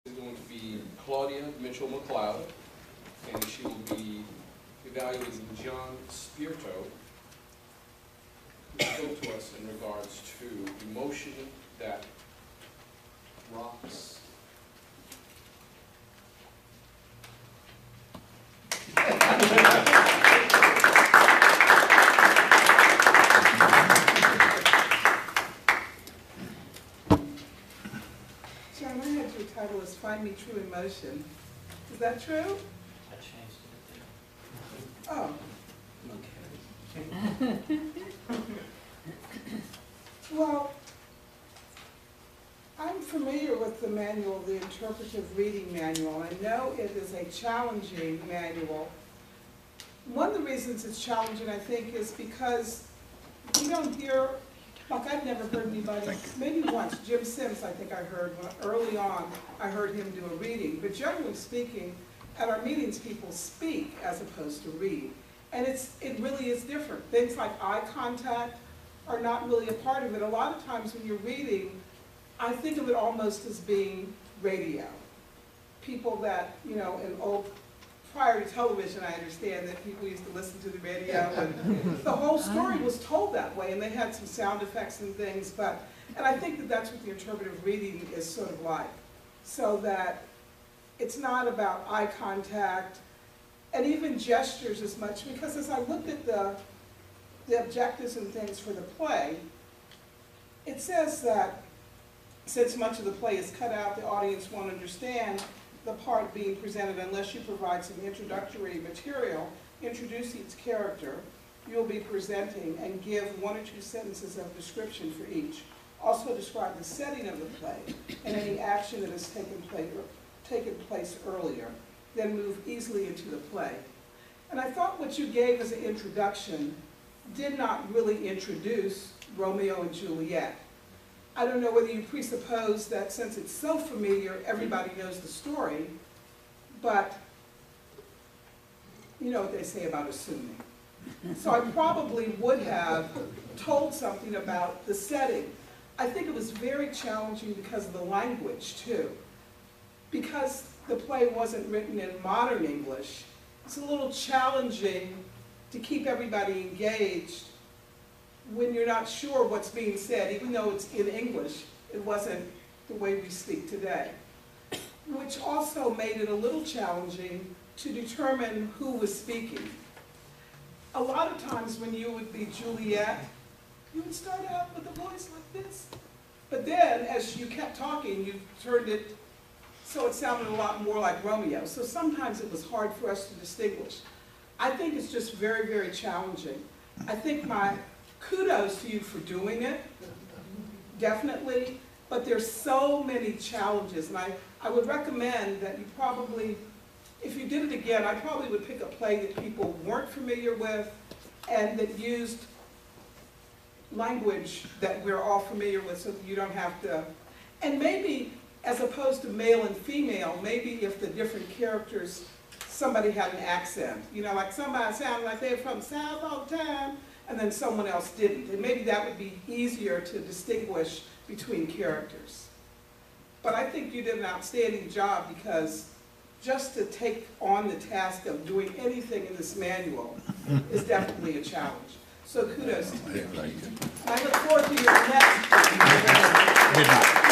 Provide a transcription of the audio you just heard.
is going to be Claudia M, and she will be evaluating John Spirito, who spoke to us in regards to emotion that rocks. John, I had your title as Find Me True Emotion. Is that true? I changed it. Oh. Okay. Well, I'm familiar with the manual, the interpretive reading manual. I know it is a challenging manual. One of the reasons it's challenging, I think, is because you don't hear, like I've never heard anybody, maybe once, Jim Sims, I think I heard, early on, I heard him do a reading. But generally speaking, at our meetings, people speak as opposed to read. And it really is different. Things like eye contact are not really a part of it. A lot of times when you're reading, I think of it almost as being radio. People that, you know, prior to television, I understand that people used to listen to the radio, and the whole story was told that way, and they had some sound effects and things, and I think that that's what the interpretive reading is sort of like. So that it's not about eye contact, and even gestures as much, because as I looked at the objectives and things for the play, it says that since much of the play is cut out, the audience won't understand the part being presented unless you provide some introductory material, introduce each character you'll be presenting, and give 1 or 2 sentences of description for each. Also describe the setting of the play and any action that has taken place earlier. Then move easily into the play. And I thought what you gave as an introduction did not really introduce Romeo and Juliet. I don't know whether you presuppose that since it's so familiar, everybody knows the story, but you know what they say about assuming. So I probably would have told something about the setting. I think it was very challenging because of the language too. Because the play wasn't written in modern English, it's a little challenging to keep everybody engaged when you're not sure what's being said. Even though it's in English, it wasn't the way we speak today. Which also made it a little challenging to determine who was speaking. A lot of times when you would be Juliet, you would start out with a voice like this. But then, as you kept talking, you turned it so it sounded a lot more like Romeo. So sometimes it was hard for us to distinguish. I think it's just very, very challenging. I think my kudos to you for doing it, definitely, but there's so many challenges, and I would recommend that you probably, if you did it again, I probably would pick a play that people weren't familiar with and that used language that we're all familiar with so that you don't have to, and maybe as opposed to male and female, maybe if the different characters, somebody had an accent, you know, like somebody sounded like they're from the South all the time, and then someone else didn't. And maybe that would be easier to distinguish between characters. But I think you did an outstanding job, because just to take on the task of doing anything in this manual is definitely a challenge. So kudos to you. I look forward to your next.